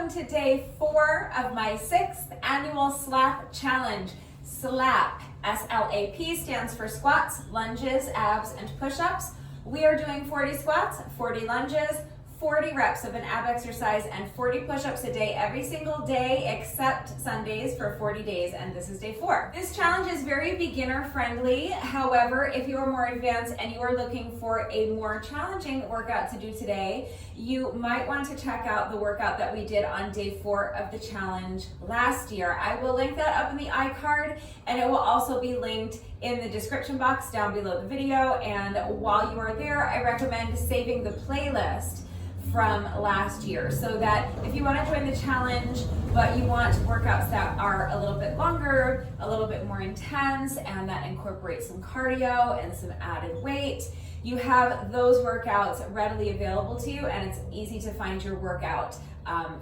welcome to day 4 of my 6th annual SLAP challenge. SLAP, S-L-A-P, stands for squats, lunges, abs, and push-ups. We are doing 40 squats, 40 lunges, 40 reps of an ab exercise, and 40 push-ups a day every single day except Sundays for 40 days, and this is day 4. This challenge is very beginner friendly. However, if you are more advanced and you are looking for a more challenging workout to do today, you might want to check out the workout that we did on day 4 of the challenge last year. I will link that up in the iCard, and it will also be linked in the description box down below the video. And while you are there, I recommend saving the playlist from last year, so that if you want to join the challenge but you want workouts that are a little bit longer, a little bit more intense, and that incorporate some cardio and some added weight, you have those workouts readily available to you, and it's easy to find your workout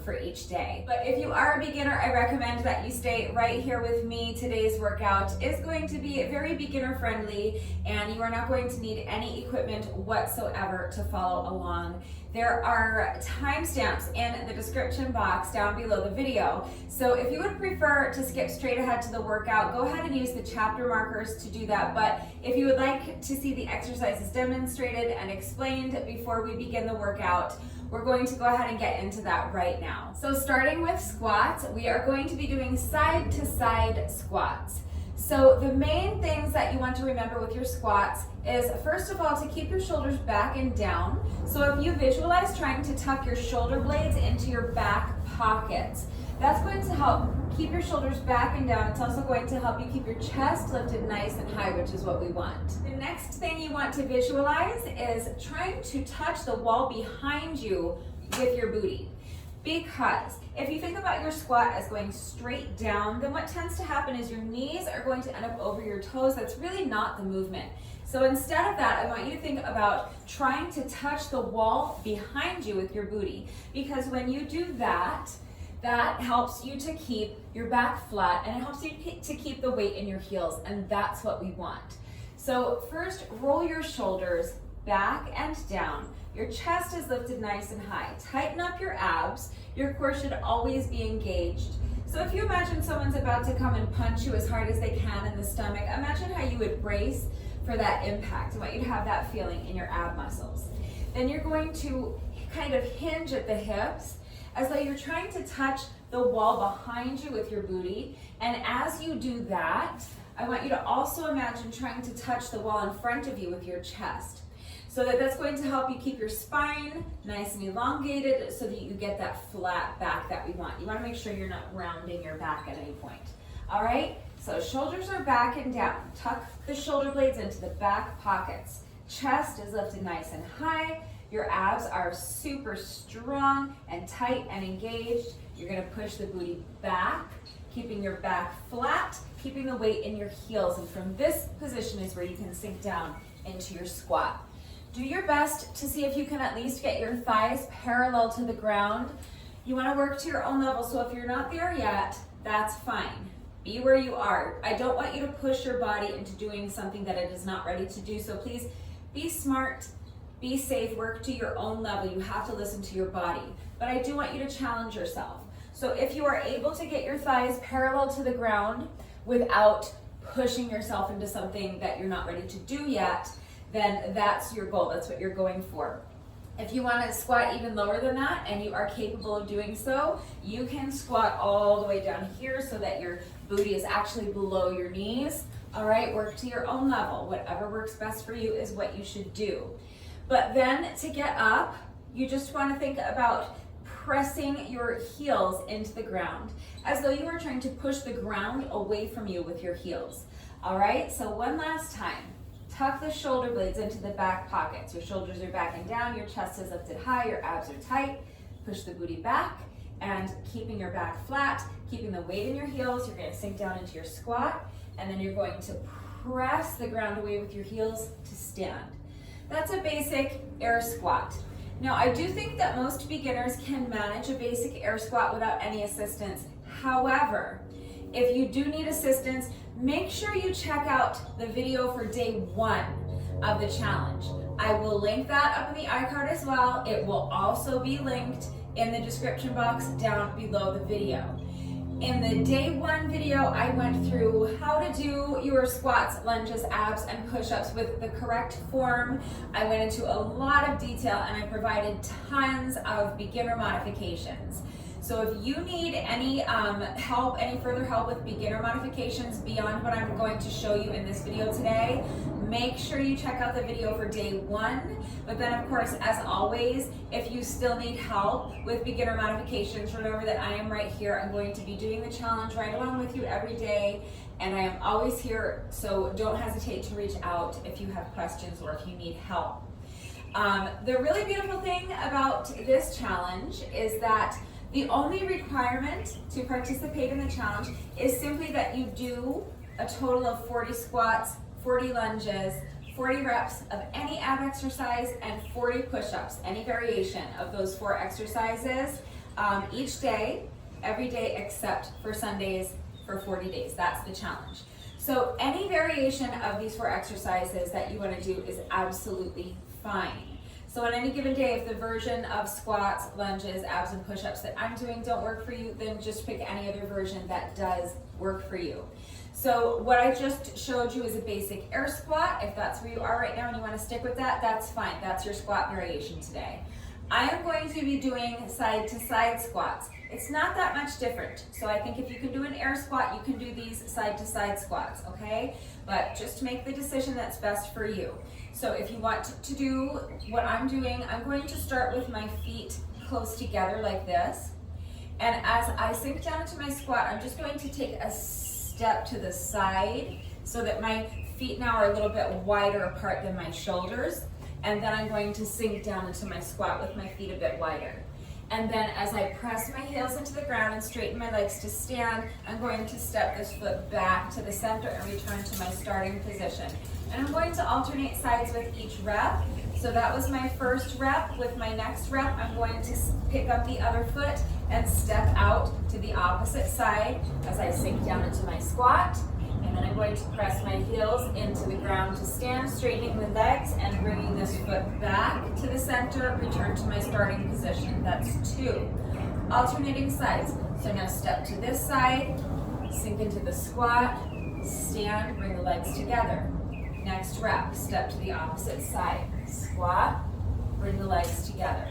for each day. But if you are a beginner, I recommend that you stay right here with me. Today's workout is going to be very beginner friendly, and you are not going to need any equipment whatsoever to follow along. There are timestamps in the description box down below the video. So if you would prefer to skip straight ahead to the workout, go ahead and use the chapter markers to do that. But if you would like to see the exercises demonstrated and explained before we begin the workout, we're going to go ahead and get into that right now. So starting with squats, we are going to be doing side to side squats. So the main things that you want to remember with your squats is, first of all, to keep your shoulders back and down. So if you visualize trying to tuck your shoulder blades into your back pockets, that's going to help keep your shoulders back and down. It's also going to help you keep your chest lifted nice and high, which is what we want. The next thing you want to visualize is trying to touch the wall behind you with your booty. Because if you think about your squat as going straight down, then what tends to happen is your knees are going to end up over your toes. That's really not the movement. So instead of that, I want you to think about trying to touch the wall behind you with your booty. Because when you do that, that helps you to keep your back flat, and it helps you to keep the weight in your heels, and that's what we want. So first, roll your shoulders back and down. Your chest is lifted nice and high. Tighten up your abs. Your core should always be engaged. So if you imagine someone's about to come and punch you as hard as they can in the stomach, imagine how you would brace for that impact. I want you to have that feeling in your ab muscles. Then you're going to kind of hinge at the hips as though you're trying to touch the wall behind you with your booty. And as you do that, I want you to also imagine trying to touch the wall in front of you with your chest. So that's going to help you keep your spine nice and elongated so that you get that flat back that we want. You want to make sure you're not rounding your back at any point. All right, so shoulders are back and down. Tuck the shoulder blades into the back pockets. Chest is lifted nice and high. Your abs are super strong and tight and engaged. You're going to push the booty back, keeping your back flat, keeping the weight in your heels. And from this position is where you can sink down into your squat. Do your best to see if you can at least get your thighs parallel to the ground. You want to work to your own level, so if you're not there yet, that's fine. Be where you are. I don't want you to push your body into doing something that it is not ready to do, so please be smart, be safe, work to your own level. You have to listen to your body, but I do want you to challenge yourself. So if you are able to get your thighs parallel to the ground without pushing yourself into something that you're not ready to do yet, then that's your goal. That's what you're going for. If you want to squat even lower than that, and you are capable of doing so, you can squat all the way down here so that your booty is actually below your knees. All right, work to your own level. Whatever works best for you is what you should do. But then to get up, you just want to think about pressing your heels into the ground as though you are trying to push the ground away from you with your heels. All right, so one last time. Tuck the shoulder blades into the back pockets. Your shoulders are back and down, your chest is lifted high, your abs are tight. Push the booty back, and keeping your back flat, keeping the weight in your heels, you're going to sink down into your squat, and then you're going to press the ground away with your heels to stand. That's a basic air squat. Now, I do think that most beginners can manage a basic air squat without any assistance. However, if you do need assistance, make sure you check out the video for day 1 of the challenge. I will link that up in the iCard as well. It will also be linked in the description box down below the video. In the day 1 video, I went through how to do your squats, lunges, abs, and push-ups with the correct form. I went into a lot of detail and I provided tons of beginner modifications. So if you need any help, any further help with beginner modifications beyond what I'm going to show you in this video today, make sure you check out the video for day 1. But then of course, as always, if you still need help with beginner modifications, remember that I am right here. I'm going to be doing the challenge right along with you every day, and I am always here, so don't hesitate to reach out if you have questions or if you need help. The really beautiful thing about this challenge is that the only requirement to participate in the challenge is simply that you do a total of 40 squats, 40 lunges, 40 reps of any ab exercise, and 40 push-ups, any variation of those 4 exercises each day, every day except for Sundays for 40 days. That's the challenge. So any variation of these 4 exercises that you want to do is absolutely fine. So on any given day, if the version of squats, lunges, abs, and push-ups that I'm doing don't work for you, then just pick any other version that does work for you. So what I just showed you is a basic air squat. If that's where you are right now and you want to stick with that, that's fine. That's your squat variation today. I am going to be doing side-to-side squats. It's not that much different. So I think if you can do an air squat, you can do these side-to-side squats, okay? But just make the decision that's best for you. So if you want to do what I'm doing, I'm going to start with my feet close together like this. And as I sink down into my squat, I'm just going to take a step to the side so that my feet now are a little bit wider apart than my shoulders. And then I'm going to sink down into my squat with my feet a bit wider. And then as I press my heels into the ground and straighten my legs to stand, I'm going to step this foot back to the center and return to my starting position. And I'm going to alternate sides with each rep. So that was my first rep. With my next rep, I'm going to pick up the other foot and step out to the opposite side as I sink down into my squat. And then I'm going to press my heels into the ground to stand, straightening the legs and bringing this foot back to the center, return to my starting position. That's 2. Alternating sides. So now step to this side, sink into the squat, stand, bring the legs together. Next rep, step to the opposite side, squat, bring the legs together.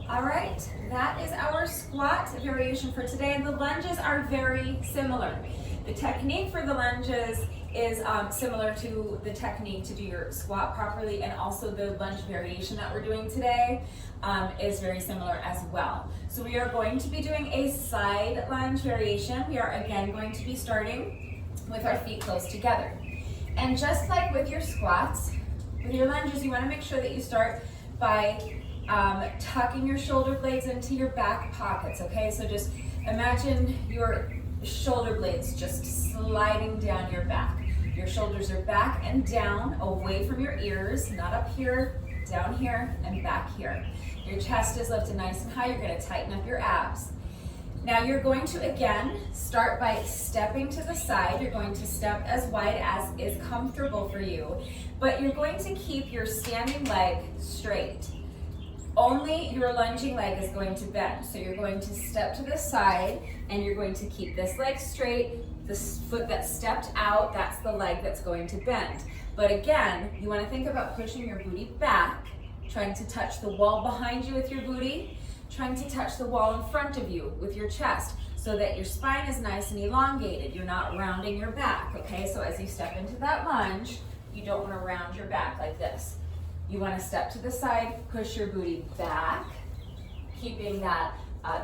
All right, that is our squat variation for today, and the lunges are very similar. The technique for the lunges is similar to the technique to do your squat properly, and also the lunge variation that we're doing today is very similar as well. So we are going to be doing a side lunge variation. We are again going to be starting with our feet close together. And just like with your squats, with your lunges, you want to make sure that you start by tucking your shoulder blades into your back pockets, okay? So just imagine your shoulder blades just sliding down your back. Your shoulders are back and down, away from your ears, not up here, down here, and back here. Your chest is lifted nice and high. You're going to tighten up your abs. Now you're going to, again, start by stepping to the side. You're going to step as wide as is comfortable for you, but you're going to keep your standing leg straight. Only your lunging leg is going to bend. So you're going to step to the side and you're going to keep this leg straight. This foot that stepped out, that's the leg that's going to bend. But again, you want to think about pushing your booty back, trying to touch the wall behind you with your booty, trying to touch the wall in front of you with your chest so that your spine is nice and elongated. You're not rounding your back, okay? So as you step into that lunge, you don't want to round your back like this. You want to step to the side, push your booty back, keeping that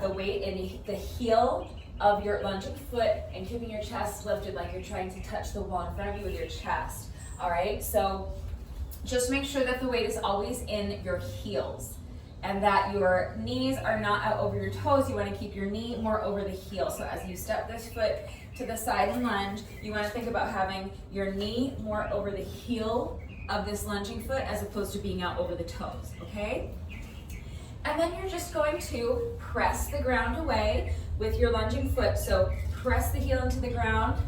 the weight in the heel of your lunging foot and keeping your chest lifted like you're trying to touch the wall in front of you with your chest. All right, so just make sure that the weight is always in your heels and that your knees are not out over your toes. You want to keep your knee more over the heel. So as you step this foot to the side and lunge, you want to think about having your knee more over the heel of this lunging foot as opposed to being out over the toes, okay? And then you're just going to press the ground away with your lunging foot. So press the heel into the ground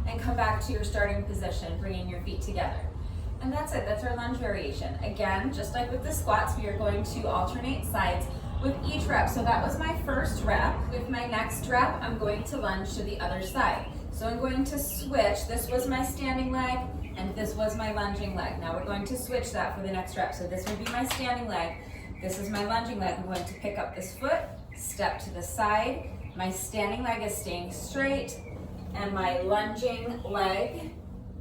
and come back to your starting position, bringing your feet together. And that's it, that's our lunge variation. Again, just like with the squats, we are going to alternate sides. with each rep. So that was my first rep. With my next rep, I'm going to lunge to the other side. So I'm going to switch. This was my standing leg, and this was my lunging leg. Now we're going to switch that for the next rep. So this would be my standing leg. This is my lunging leg. I'm going to pick up this foot, step to the side. My standing leg is staying straight, and my lunging leg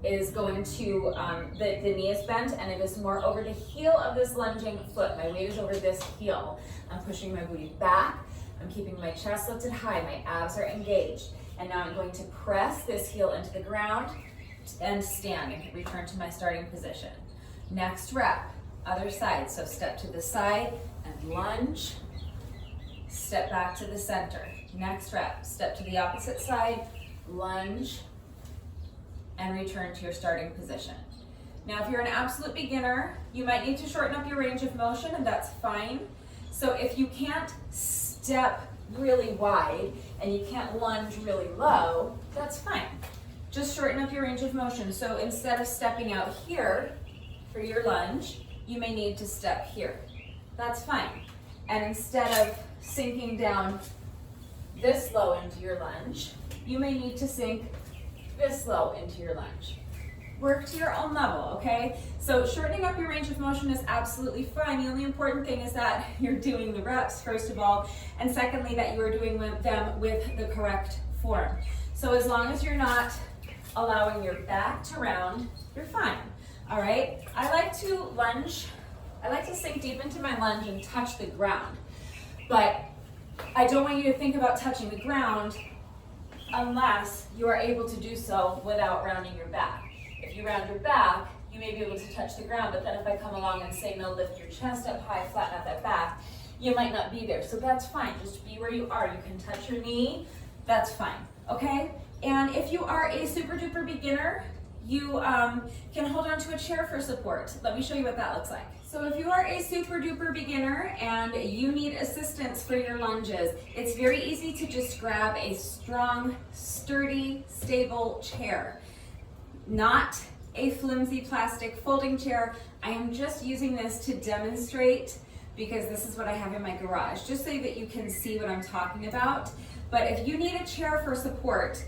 is going to, the knee is bent, and it is more over the heel of this lunging foot. My weight is over this heel. I'm pushing my booty back. I'm keeping my chest lifted high. My abs are engaged. And now I'm going to press this heel into the ground and stand and return to my starting position. Next rep, other side. So step to the side and lunge. Step back to the center. Next rep, step to the opposite side, lunge, and return to your starting position. Now, if you're an absolute beginner, you might need to shorten up your range of motion, and that's fine. So if you can't step really wide and you can't lunge really low, that's fine. Just shorten up your range of motion. So instead of stepping out here for your lunge, you may need to step here. That's fine. And instead of sinking down this low into your lunge, you may need to sink this low into your lunge. Work to your own level, okay? So shortening up your range of motion is absolutely fine. The only important thing is that you're doing the reps, first of all, and secondly, that you are doing them with the correct form. So as long as you're not allowing your back to round, you're fine, all right? I like to lunge. I like to sink deep into my lunge and touch the ground, but I don't want you to think about touching the ground unless you are able to do so without rounding your back. If you round your back, you may be able to touch the ground, but then if I come along and say, no, lift your chest up high, flatten out that back, you might not be there. So that's fine, just be where you are. You can touch your knee, that's fine, okay? And if you are a super duper beginner, you can hold on to a chair for support. Let me show you what that looks like. So if you are a super duper beginner and you need assistance for your lunges, it's very easy to just grab a strong, sturdy, stable chair. Not a flimsy plastic folding chair. I am just using this to demonstrate because this is what I have in my garage, just so that you can see what I'm talking about. But if you need a chair for support,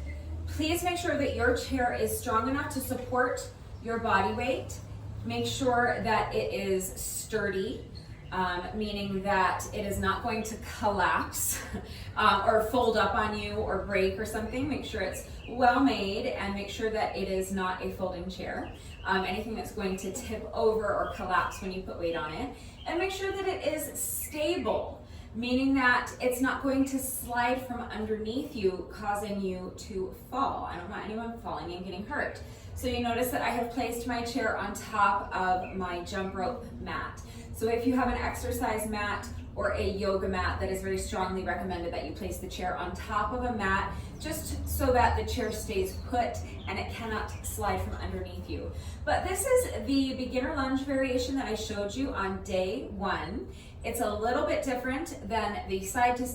please make sure that your chair is strong enough to support your body weight. Make sure that it is sturdy, meaning that it is not going to collapse or fold up on you or break or something. Make sure it's well made and make sure that it is not a folding chair. Anything that's going to tip over or collapse when you put weight on it. And make sure that it is stable, meaning that it's not going to slide from underneath you, causing you to fall. I don't want anyone falling and getting hurt. So you notice that I have placed my chair on top of my jump rope mat. So if you have an exercise mat or a yoga mat, that is very strongly recommended that you place the chair on top of a mat, just so that the chair stays put and it cannot slide from underneath you. But this is the beginner lunge variation that I showed you on day 1. It's a little bit different than the side to,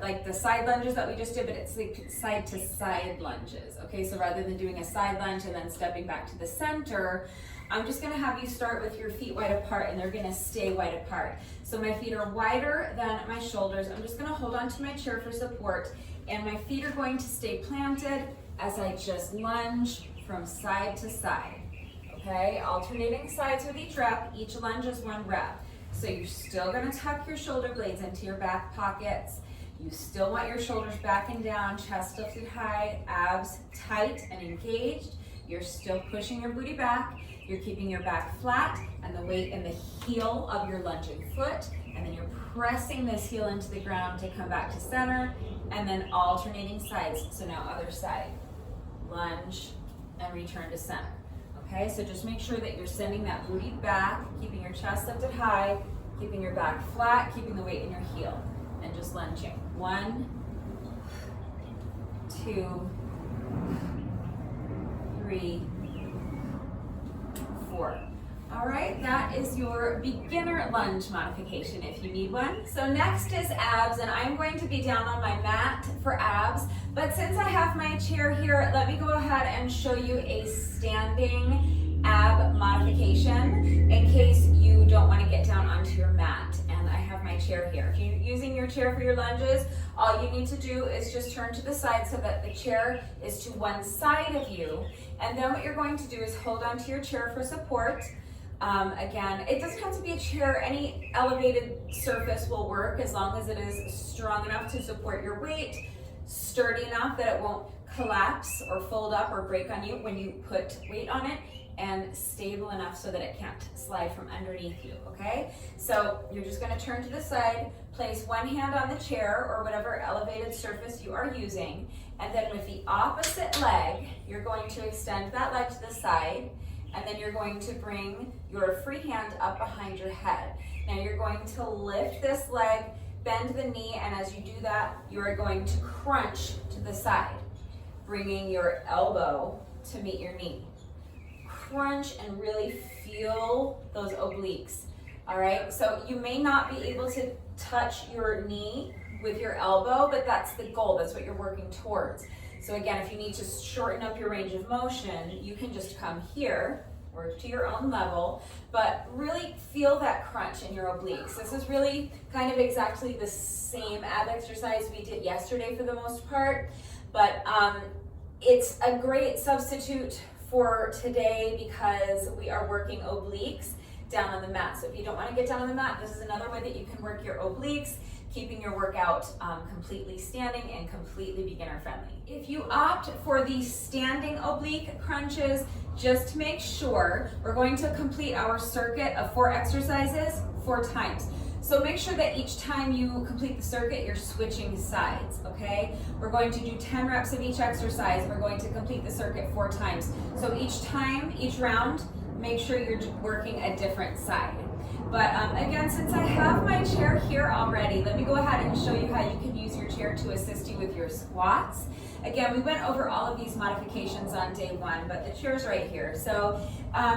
like the side lunges that we just did, but it's like side to side lunges. Okay, so rather than doing a side lunge and then stepping back to the center, I'm just gonna have you start with your feet wide apart and they're gonna stay wide apart. So my feet are wider than my shoulders. I'm just gonna hold on to my chair for support and my feet are going to stay planted as I just lunge from side to side. Okay, alternating sides with each rep. Each lunge is 1 rep. So you're still gonna tuck your shoulder blades into your back pockets. You still want your shoulders back and down, chest lifted high, abs tight and engaged. You're still pushing your booty back. You're keeping your back flat and the weight in the heel of your lunging foot. And then you're pressing this heel into the ground to come back to center and then alternating sides. So now other side, lunge and return to center. Okay, so just make sure that you're sending that booty back, keeping your chest lifted high, keeping your back flat, keeping the weight in your heel, and just lunging. 1, 2, 3, 4. All right, that is your beginner lunge modification if you need one. So next is abs, and I'm going to be down on my mat for abs, but since I have my chair here, let me go ahead and show you a standing ab modification in case you don't want to get down onto your mat. And I have my my chair here. If you're using your chair for your lunges, all you need to do is just turn to the side so that the chair is to one side of you. And then what you're going to do is hold onto your chair for support. Again, it doesn't have to be a chair. Any elevated surface will work as long as it is strong enough to support your weight, sturdy enough that it won't collapse or fold up or break on you when you put weight on it, and stable enough so that it can't slide from underneath you, okay? So you're just gonna turn to the side, place one hand on the chair or whatever elevated surface you are using, and then with the opposite leg, you're going to extend that leg to the side, and then you're going to bring your free hand up behind your head. Now you're going to lift this leg, bend the knee, and as you do that, you are going to crunch to the side, bringing your elbow to meet your knee. Crunch and really feel those obliques, all right? So you may not be able to touch your knee with your elbow, but that's the goal, that's what you're working towards. So again, if you need to shorten up your range of motion, you can just come here, work to your own level, but really feel that crunch in your obliques. This is really kind of exactly the same ab exercise we did yesterday for the most part, but it's a great substitute for today because we are working obliques down on the mat. So if you don't want to get down on the mat, this is another way that you can work your obliques, keeping your workout completely standing and completely beginner friendly. If you opt for the standing oblique crunches, just make sure we're going to complete our circuit of 4 exercises 4 times. So make sure that each time you complete the circuit, you're switching sides, okay? We're going to do 10 reps of each exercise. We're going to complete the circuit 4 times. So each time, each round, make sure you're working a different side. But again, since I have my chair here already, let me go ahead and show you how you can use your chair to assist you with your squats. Again, we went over all of these modifications on day 1, but the chair's right here. So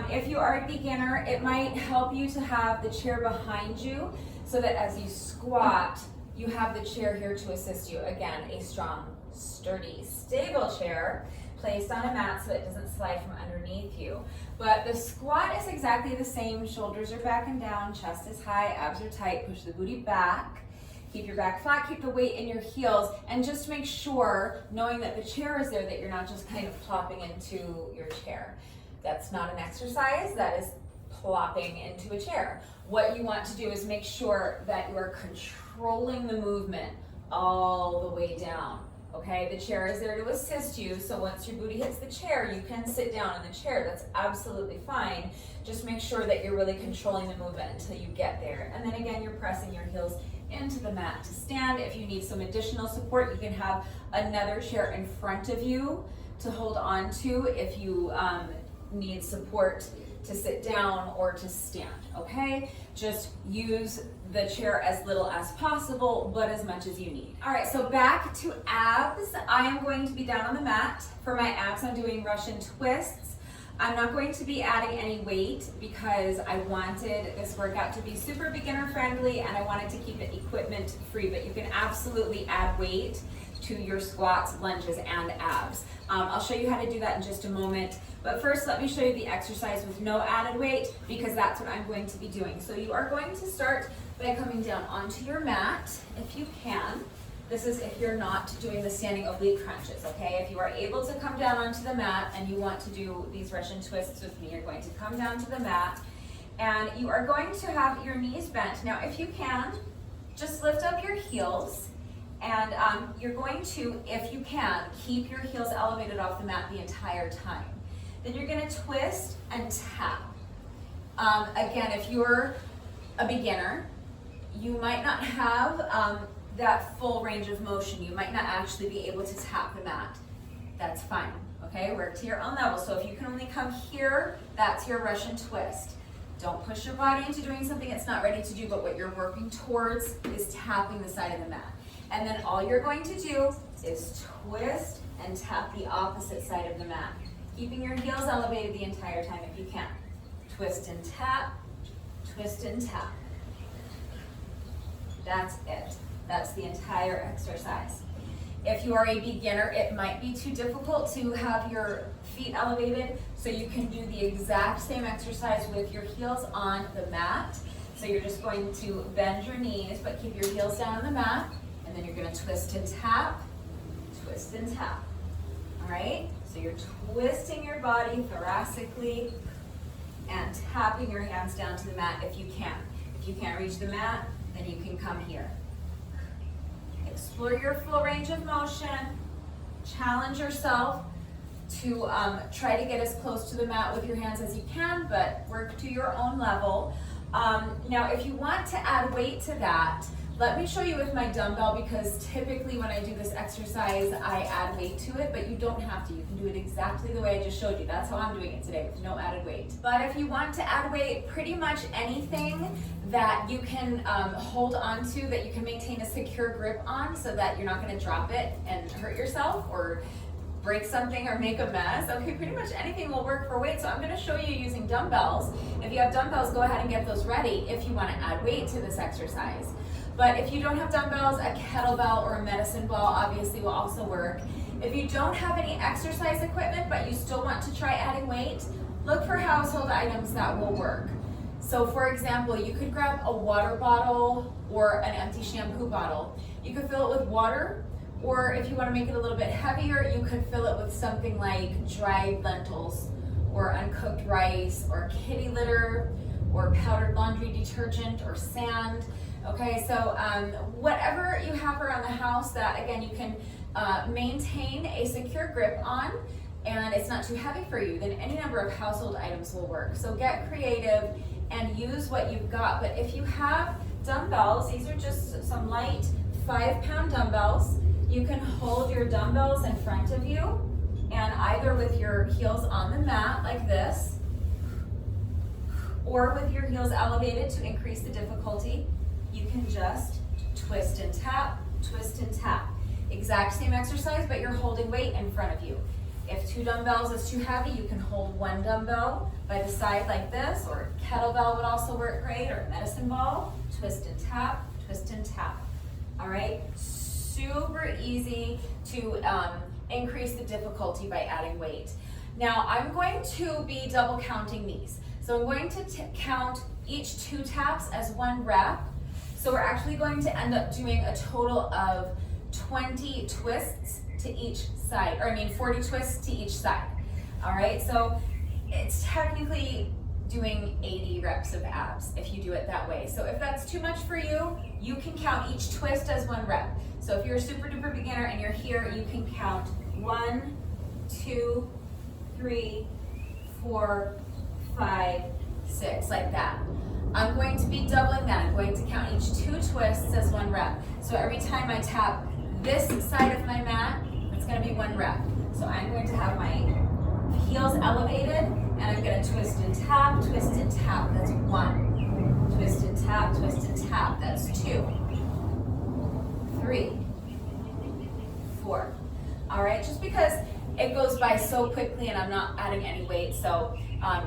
if you are a beginner, it might help you to have the chair behind you so that as you squat, you have the chair here to assist you. Again, a strong, sturdy, stable chair placed on a mat so it doesn't slide from underneath you. But the squat is exactly the same. Shoulders are back and down, chest is high, abs are tight, push the booty back. Keep your back flat, keep the weight in your heels, and just make sure, knowing that the chair is there, that you're not just kind of plopping into your chair. That's not an exercise, that is plopping into a chair. What you want to do is make sure that you are controlling the movement all the way down. Okay, the chair is there to assist you, so once your booty hits the chair, you can sit down in the chair. That's absolutely fine. Just make sure that you're really controlling the movement until you get there. And then again, you're pressing your heels into the mat to stand. If you need some additional support, you can have another chair in front of you to hold on to if you need support to sit down or to stand, okay? Just use the chair as little as possible, but as much as you need. All right, so back to abs. I am going to be down on the mat. For my abs, I'm doing Russian twists. I'm not going to be adding any weight because I wanted this workout to be super beginner friendly and I wanted to keep it equipment free, but you can absolutely add weight to your squats, lunges, and abs. I'll show you how to do that in just a moment, but first let me show you the exercise with no added weight because that's what I'm going to be doing. So you are going to start by coming down onto your mat, if you can. This is if you're not doing the standing oblique crunches, okay? If you are able to come down onto the mat and you want to do these Russian twists with me, you're going to come down to the mat and you are going to have your knees bent. Now, if you can, just lift up your heels and you're going to, if you can, keep your heels elevated off the mat the entire time. Then you're gonna twist and tap. Again, if you're a beginner, you might not have that full range of motion. You might not actually be able to tap the mat. That's fine, okay? Work to your own level. So if you can only come here, that's your Russian twist. Don't push your body into doing something it's not ready to do, but what you're working towards is tapping the side of the mat. And then all you're going to do is twist and tap the opposite side of the mat, keeping your heels elevated the entire time if you can. Twist and tap, twist and tap. That's it. That's the entire exercise. If you are a beginner, it might be too difficult to have your feet elevated, so you can do the exact same exercise with your heels on the mat. So you're just going to bend your knees, but keep your heels down on the mat, and then you're gonna twist and tap, twist and tap. All right? So you're twisting your body thoracically and tapping your hands down to the mat if you can. If you can't reach the mat, then you can come here. Explore your full range of motion. Challenge yourself to try to get as close to the mat with your hands as you can, but work to your own level. Now, if you want to add weight to that, let me show you with my dumbbell, because typically when I do this exercise, I add weight to it, but you don't have to. You can do it exactly the way I just showed you. That's how I'm doing it today, with no added weight. But if you want to add weight, pretty much anything that you can hold on to, that you can maintain a secure grip on so that you're not gonna drop it and hurt yourself or break something or make a mess. Okay, pretty much anything will work for weight. So I'm gonna show you using dumbbells. If you have dumbbells, go ahead and get those ready if you wanna add weight to this exercise. But if you don't have dumbbells, a kettlebell or a medicine ball obviously will also work. If you don't have any exercise equipment, but you still want to try adding weight, look for household items that will work. So for example, you could grab a water bottle or an empty shampoo bottle. You could fill it with water, or if you want to make it a little bit heavier, you could fill it with something like dried lentils or uncooked rice or kitty litter or powdered laundry detergent or sand. Okay, so whatever you have around the house that, again, you can maintain a secure grip on and it's not too heavy for you, then any number of household items will work. So get creative and use what you've got. But if you have dumbbells, these are just some light 5-pound dumbbells. You can hold your dumbbells in front of you and either with your heels on the mat like this, or with your heels elevated to increase the difficulty, you can just twist and tap, twist and tap. Exact same exercise, but you're holding weight in front of you. If 2 dumbbells is too heavy, you can hold 1 dumbbell by the side like this, or kettlebell would also work great, or medicine ball. Twist and tap, twist and tap. All right, super easy to increase the difficulty by adding weight. Now I'm going to be double counting these. So I'm going to count each 2 taps as 1 rep. So we're actually going to end up doing a total of 20 twists to each side, or 40 twists to each side. All right, so it's technically doing 80 reps of abs if you do it that way. So if that's too much for you, you can count each twist as 1 rep. So if you're a super duper beginner and you're here, you can count 1, 2, 3, 4, 5, 6, like that. I'm going to be doubling that. I'm going to count each 2 twists as 1 rep. So every time I tap this side of my mat, it's going to be 1 rep. So I'm going to have my heels elevated, and I'm going to twist and tap, that's 1. Twist and tap, that's 2, 3, 4. All right, just because it goes by so quickly and I'm not adding any weight, so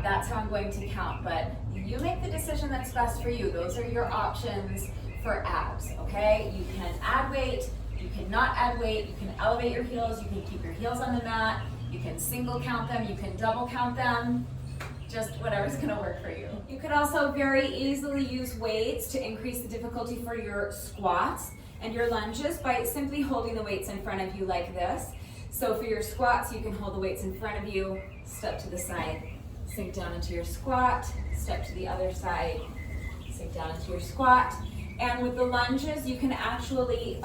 that's how I'm going to count. But you make the decision that's best for you. Those are your options for abs, okay? You can add weight, you cannot add weight, you can elevate your heels, you can keep your heels on the mat, you can single count them, you can double count them, just whatever's gonna work for you. You could also very easily use weights to increase the difficulty for your squats and your lunges by simply holding the weights in front of you like this. So for your squats, you can hold the weights in front of you, step to the side, sink down into your squat, step to the other side, sink down into your squat. And with the lunges, you can actually,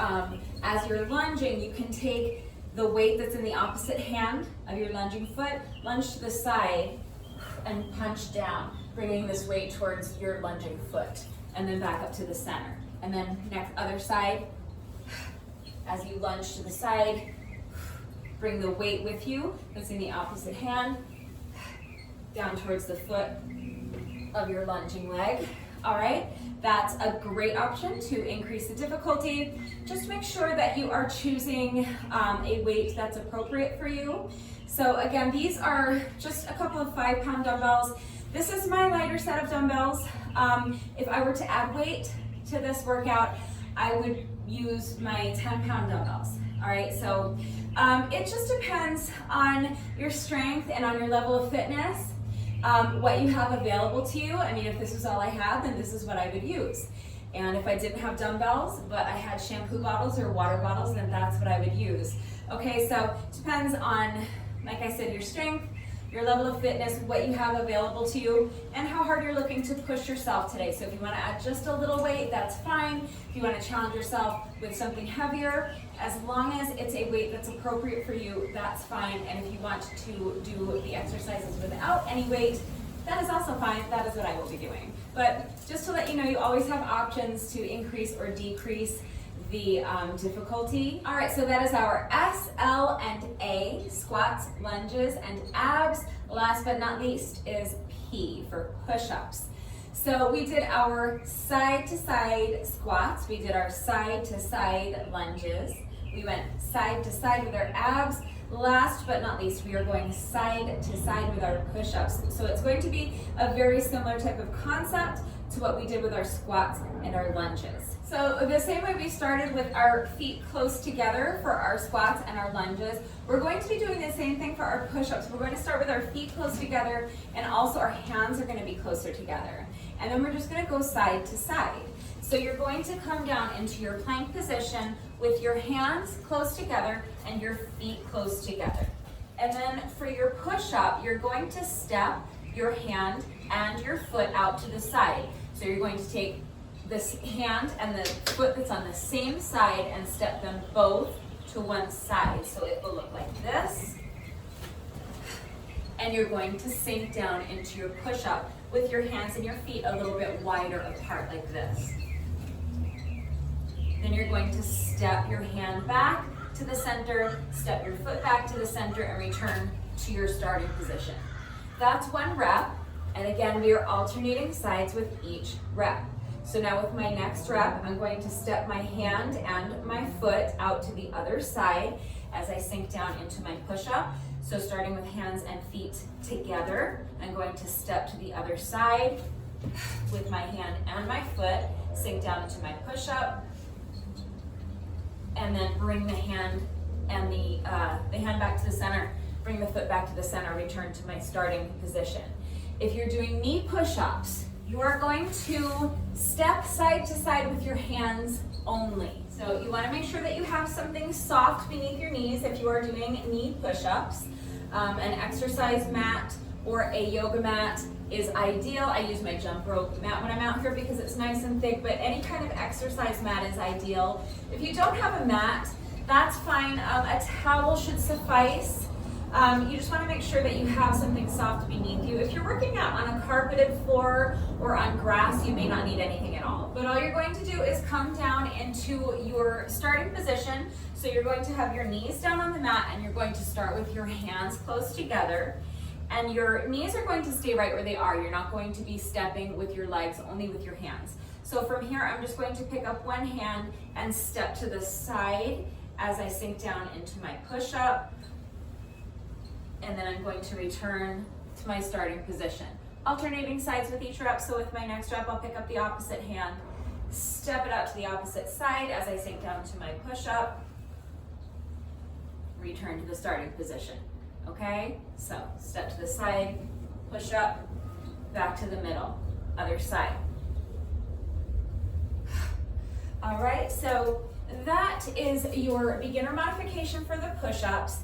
as you're lunging, you can take the weight that's in the opposite hand of your lunging foot, lunge to the side, and punch down, bringing this weight towards your lunging foot, and then back up to the center. And then next, other side, as you lunge to the side, bring the weight with you that's in the opposite hand, down towards the foot of your lunging leg. All right, that's a great option to increase the difficulty. Just make sure that you are choosing a weight that's appropriate for you. So again, these are just a couple of 5-pound dumbbells. This is my lighter set of dumbbells. If I were to add weight to this workout, I would use my 10-pound dumbbells. All right, so it just depends on your strength and on your level of fitness. what you have available to you. I mean, if this was all I had, then this is what I would use. And if I didn't have dumbbells, but I had shampoo bottles or water bottles, then that's what I would use. Okay, so it depends on, like I said, your strength, your level of fitness, what you have available to you, and how hard you're looking to push yourself today. So if you want to add just a little weight, that's fine. If you want to challenge yourself with something heavier, as long as it's a weight that's appropriate for you, that's fine. And if you want to do the exercises without any weight, that is also fine. That is what I will be doing. But just to let you know, you always have options to increase or decrease the difficulty. All right, so that is our S, L, and A, squats, lunges, and abs. Last but not least is P for push-ups. So we did our side-to-side squats. We did our side-to-side lunges. We went side-to-side with our abs. Last but not least, we are going side to side with our push-ups. So it's going to be a very similar type of concept to what we did with our squats and our lunges. So the same way we started with our feet close together for our squats and our lunges, we're going to be doing the same thing for our push-ups. We're going to start with our feet close together, and also our hands are going to be closer together. And then we're just going to go side to side. So you're going to come down into your plank position with your hands close together and your feet close together. And then for your push-up, you're going to step your hand and your foot out to the side. So you're going to take this hand and the foot that's on the same side and step them both to one side. So it will look like this. And you're going to sink down into your push-up with your hands and your feet a little bit wider apart like this. Then you're going to step your hand back to the center, step your foot back to the center, and return to your starting position. That's one rep, and again, we are alternating sides with each rep. So now with my next rep, I'm going to step my hand and my foot out to the other side as I sink down into my push-up. So starting with hands and feet together, I'm going to step to the other side with my hand and my foot, sink down into my push-up, and then bring the hand and the hand back to the center, bring the foot back to the center, return to my starting position. If you're doing knee push-ups, you are going to step side to side with your hands only. So you want to make sure that you have something soft beneath your knees if you are doing knee push-ups. An exercise mat or a yoga mat is ideal. I use my jump rope mat when I'm out here because it's nice and thick, but any kind of exercise mat is ideal. If you don't have a mat, that's fine. A towel should suffice. You just want to make sure that you have something soft beneath you. If you're working out on a carpeted floor or on grass, you may not need anything at all. But all you're going to do is come down into your starting position. So you're going to have your knees down on the mat, and you're going to start with your hands close together. And your knees are going to stay right where they are. You're not going to be stepping with your legs, only with your hands. So from here, I'm just going to pick up one hand and step to the side as I sink down into my push-up. And then I'm going to return to my starting position. Alternating sides with each rep, so with my next rep, I'll pick up the opposite hand, step it out to the opposite side as I sink down to my push-up, return to the starting position. Okay, so step to the side, push up, back to the middle, other side. All right, so that is your beginner modification for the push-ups.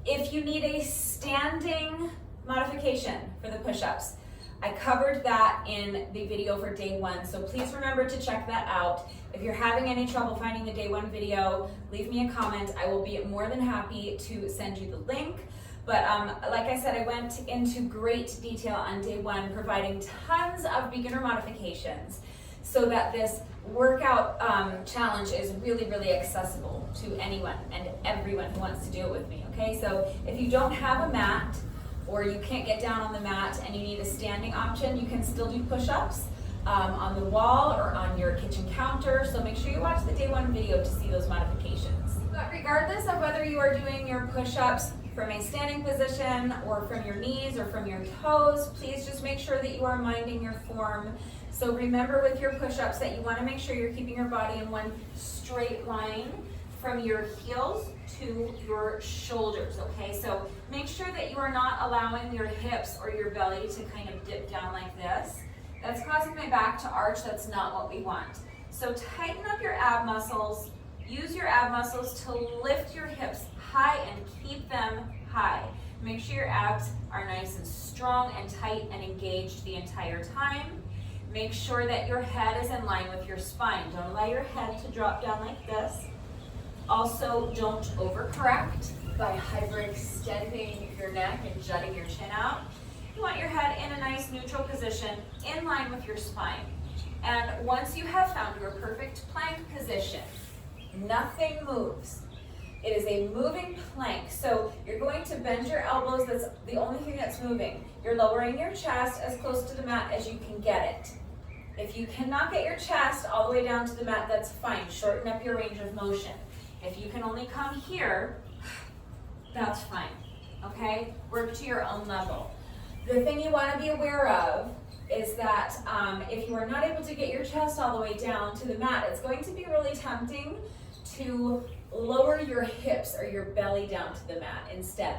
If you need a standing modification for the push-ups, I covered that in the video for day one, so please remember to check that out. If you're having any trouble finding the day one video, leave me a comment. I will be more than happy to send you the link. But like I said, I went into great detail on day one, providing tons of beginner modifications so that this workout challenge is really, really accessible to anyone and everyone who wants to do it with me, okay? So if you don't have a mat or you can't get down on the mat and you need a standing option, you can still do push-ups on the wall or on your kitchen counter. So make sure you watch the day one video to see those modifications. But regardless of whether you are doing your push-ups from a standing position or from your knees or from your toes, please just make sure that you are minding your form. So remember with your push-ups that you want to make sure you're keeping your body in one straight line from your heels to your shoulders, okay? So make sure that you are not allowing your hips or your belly to kind of dip down like this. That's causing my back to arch. That's not what we want. So tighten up your ab muscles. Use your ab muscles to lift your hips high and keep them high. Make sure your abs are nice and strong and tight and engaged the entire time. Make sure that your head is in line with your spine. Don't allow your head to drop down like this. Also, don't overcorrect by hyperextending your neck and jutting your chin out. You want your head in a nice neutral position in line with your spine. And once you have found your perfect plank position, nothing moves. It is a moving plank. So you're going to bend your elbows. That's the only thing that's moving. You're lowering your chest as close to the mat as you can get it. If you cannot get your chest all the way down to the mat, that's fine. Shorten up your range of motion. If you can only come here, that's fine, okay? Work to your own level. The thing you want to be aware of is that if you are not able to get your chest all the way down to the mat, it's going to be really tempting to lower your hips or your belly down to the mat instead.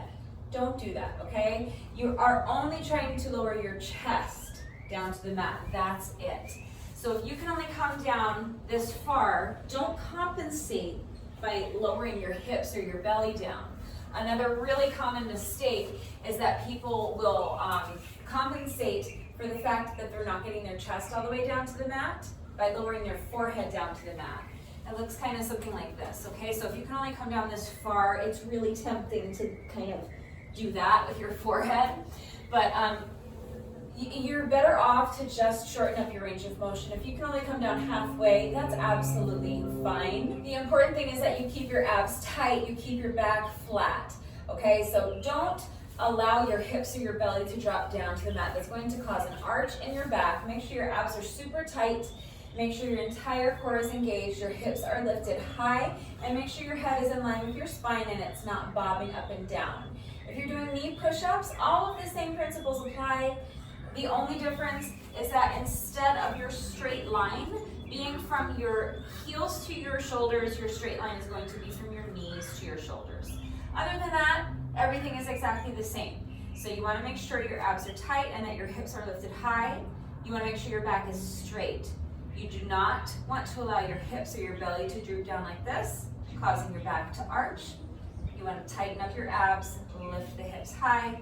Don't do that, okay? You are only trying to lower your chest down to the mat. That's it. So if you can only come down this far, don't compensate by lowering your hips or your belly down. Another really common mistake is that people will compensate for the fact that they're not getting their chest all the way down to the mat by lowering their forehead down to the mat. It looks kind of something like this, okay? So if you can only come down this far, it's really tempting to kind of do that with your forehead. But you're better off to just shorten up your range of motion. If you can only come down halfway, that's absolutely fine. The important thing is that you keep your abs tight, you keep your back flat, okay? So don't allow your hips or your belly to drop down to the mat. That's going to cause an arch in your back. Make sure your abs are super tight. Make sure your entire core is engaged, your hips are lifted high, and make sure your head is in line with your spine and it's not bobbing up and down. If you're doing knee push-ups, all of the same principles apply. The only difference is that instead of your straight line being from your heels to your shoulders, your straight line is going to be from your knees to your shoulders. Other than that, everything is exactly the same. So you want to make sure your abs are tight and that your hips are lifted high. You want to make sure your back is straight. You do not want to allow your hips or your belly to droop down like this, causing your back to arch. You want to tighten up your abs, lift the hips high,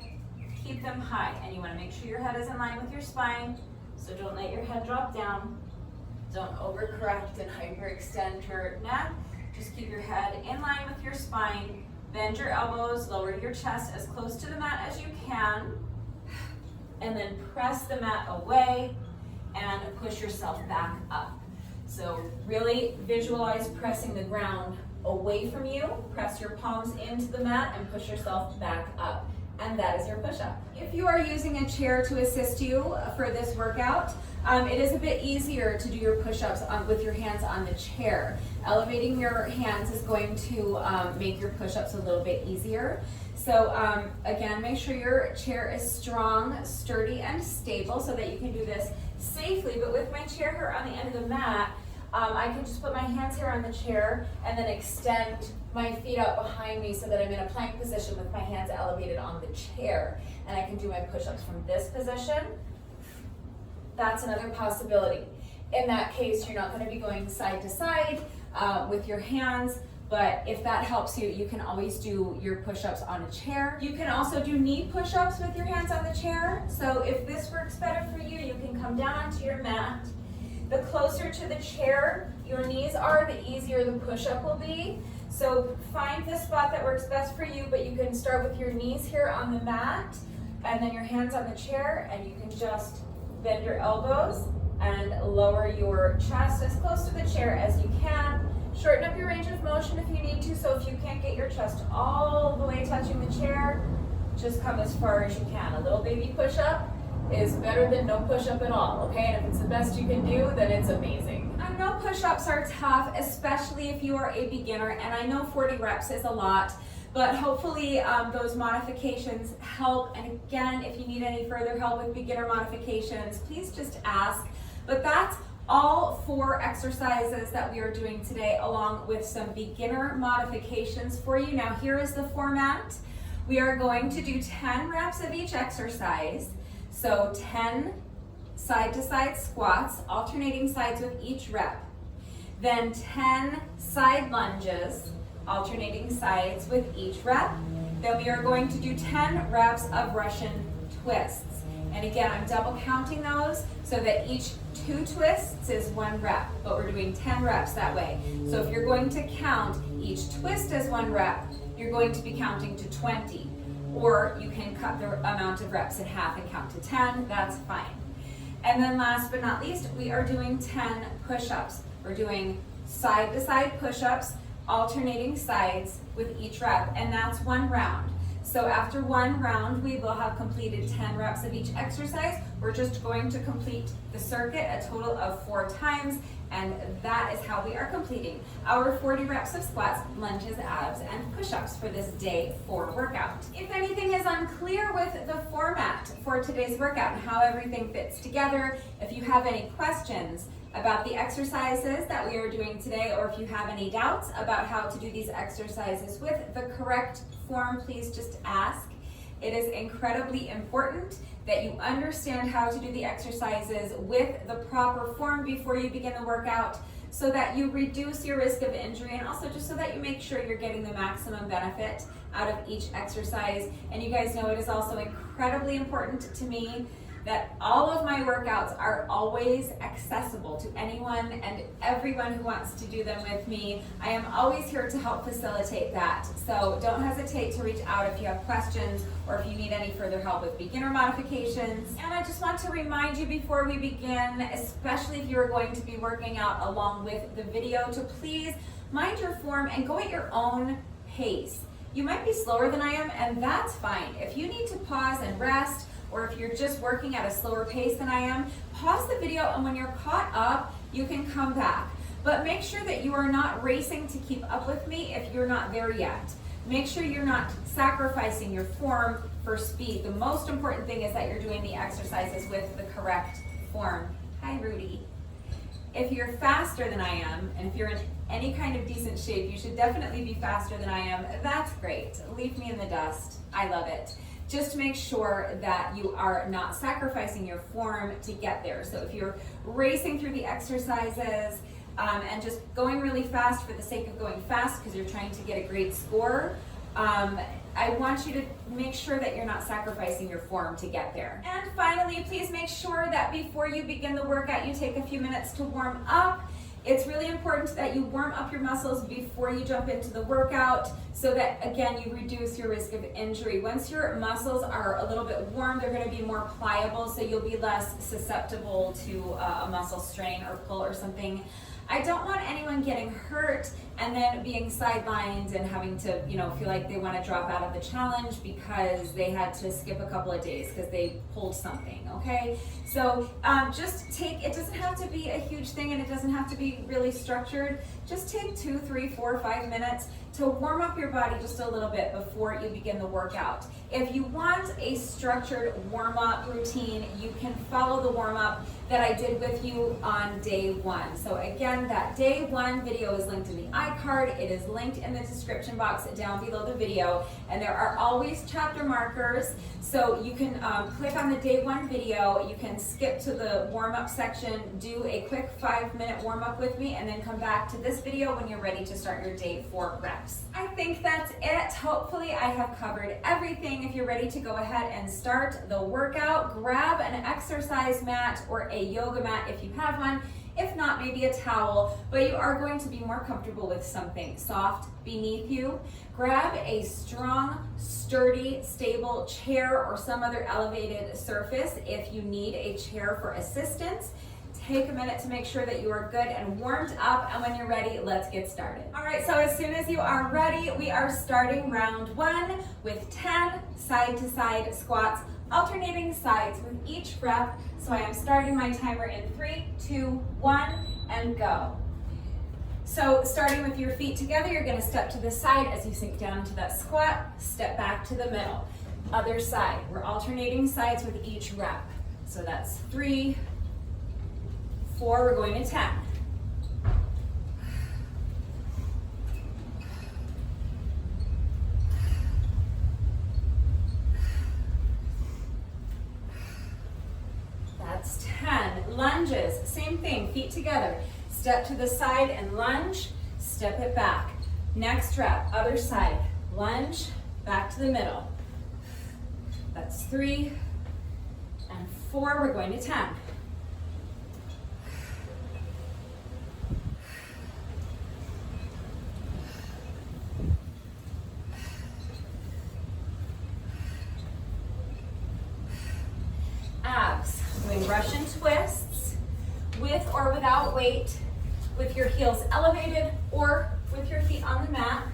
keep them high, and you want to make sure your head is in line with your spine, so don't let your head drop down. Don't overcorrect and hyperextend your neck. Just keep your head in line with your spine. Bend your elbows, lower your chest as close to the mat as you can, and then press the mat away and push yourself back up. So really visualize pressing the ground away from you, press your palms into the mat and push yourself back up. And that is your push-up. If you are using a chair to assist you for this workout, it is a bit easier to do your push-ups with your hands on the chair. Elevating your hands is going to make your push-ups a little bit easier. So again, make sure your chair is strong, sturdy, and stable so that you can do this safely. But with my chair here on the end of the mat, I can just put my hands here on the chair and then extend my feet out behind me so that I'm in a plank position with my hands elevated on the chair. And I can do my push-ups from this position. That's another possibility. In that case, you're not going to be going side to side with your hands, but if that helps you, you can always do your push-ups on a chair. You can also do knee push-ups with your hands on the chair. So if this works better for you, you can come down onto your mat. The closer to the chair your knees are, the easier the push-up will be. So find the spot that works best for you, but you can start with your knees here on the mat, and then your hands on the chair, and you can just bend your elbows and lower your chest as close to the chair as you can. Shorten up your range of motion if you need to, so if you can't get your chest all the way touching the chair, just come as far as you can. A little baby push-up is better than no push-up at all, okay? And if it's the best you can do, then it's amazing. I know push-ups are tough, especially if you are a beginner, and I know 40 reps is a lot, but hopefully those modifications help. And again, if you need any further help with beginner modifications, please just ask. But that's all 4 exercises that we are doing today, along with some beginner modifications for you. Now here is the format. We are going to do 10 reps of each exercise. So 10 side-to-side squats, alternating sides with each rep. Then 10 side lunges, alternating sides with each rep. Then we are going to do 10 reps of Russian twists. And again, I'm double counting those so that each 2 twists is 1 rep, but we're doing 10 reps that way. So if you're going to count each twist as 1 rep, you're going to be counting to 20. Or you can cut the amount of reps in half and count to 10, that's fine. And then last but not least, we are doing 10 push-ups. We're doing side-to-side push-ups, alternating sides with each rep, and that's 1 round. So after 1 round, we will have completed 10 reps of each exercise. We're just going to complete the circuit a total of 4 times, and that is how we are completing our 40 reps of squats, lunges, abs, and push-ups for this day 4 workout. If anything is unclear with the format for today's workout and how everything fits together, if you have any questions about the exercises that we are doing today, or if you have any doubts about how to do these exercises with the correct form, please just ask. It is incredibly important that you understand how to do the exercises with the proper form before you begin the workout, so that you reduce your risk of injury, and also just so that you make sure you're getting the maximum benefit out of each exercise. And you guys know it is also incredibly important to me that all of my workouts are always accessible to anyone and everyone who wants to do them with me. I am always here to help facilitate that. So don't hesitate to reach out if you have questions or if you need any further help with beginner modifications. And I just want to remind you before we begin, especially if you are going to be working out along with the video, to please mind your form and go at your own pace. You might be slower than I am, and that's fine. If you need to pause and rest, or if you're just working at a slower pace than I am, pause the video, and when you're caught up, you can come back. But make sure that you are not racing to keep up with me if you're not there yet. Make sure you're not sacrificing your form for speed. The most important thing is that you're doing the exercises with the correct form. Hi, Rudy. If you're faster than I am, and if you're in any kind of decent shape, you should definitely be faster than I am. That's great. Leave me in the dust. I love it. Just make sure that you are not sacrificing your form to get there. So if you're racing through the exercises and just going really fast for the sake of going fast because you're trying to get a great score, I want you to make sure that you're not sacrificing your form to get there. And finally, please make sure that before you begin the workout, you take a few minutes to warm up. It's really important that you warm up your muscles before you jump into the workout, so that, again, you reduce your risk of injury. Once your muscles are a little bit warm, they're going to be more pliable, so you'll be less susceptible to a muscle strain or pull or something. I don't want anyone getting hurt and then being sidelined and having to, feel like they want to drop out of the challenge because they had to skip a couple of days because they pulled something, okay? So it doesn't have to be a huge thing, and it doesn't have to be really structured. Just take 2, 3, 4, 5 minutes to warm up your body just a little bit before you begin the workout. If you want a structured warm-up routine, you can follow the warm-up that I did with you on day 1. So again, that day 1 video is linked in the iCard. It is linked in the description box down below the video, and there are always chapter markers. So you can click on the day 1 video, you can skip to the warm-up section, do a quick 5-minute warm-up with me, and then come back to this video when you're ready to start your day 4 reps. I think that's it. Hopefully I have covered everything. If you're ready to go ahead and start the workout, grab an exercise mat or a yoga mat if you have one. If not, maybe a towel, but you are going to be more comfortable with something soft beneath you. Grab a strong, sturdy, stable chair or some other elevated surface if you need a chair for assistance. Take a minute to make sure that you are good and warmed up, and when you're ready, let's get started. All right, so as soon as you are ready, we are starting round 1 with 10 side-to-side squats, alternating sides with each rep. So I am starting my timer in 3, 2, 1, and go. So starting with your feet together, you're going to step to the side as you sink down into that squat, step back to the middle. Other side, we're alternating sides with each rep. So that's 3, 4, we're going to 10. That's 10. Lunges, same thing, feet together. Step to the side and lunge, step it back. Next rep, other side, lunge, back to the middle. That's 3 and 4, we're going to 10. Abs, doing Russian twists with or without weight, with your heels elevated or with your feet on the mat.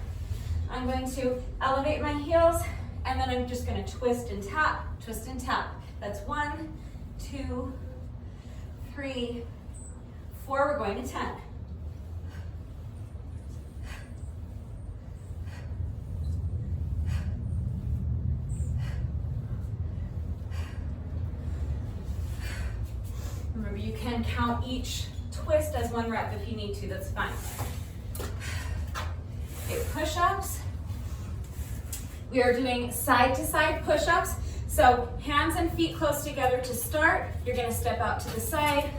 I'm going to elevate my heels and then I'm just going to twist and tap, twist and tap. That's 1, 2, 3, 4, we're going to 10. Remember, you can count each twist as 1 rep if you need to, that's fine. Okay, push-ups. We are doing side-to-side push-ups. So hands and feet close together to start. You're gonna step out to the side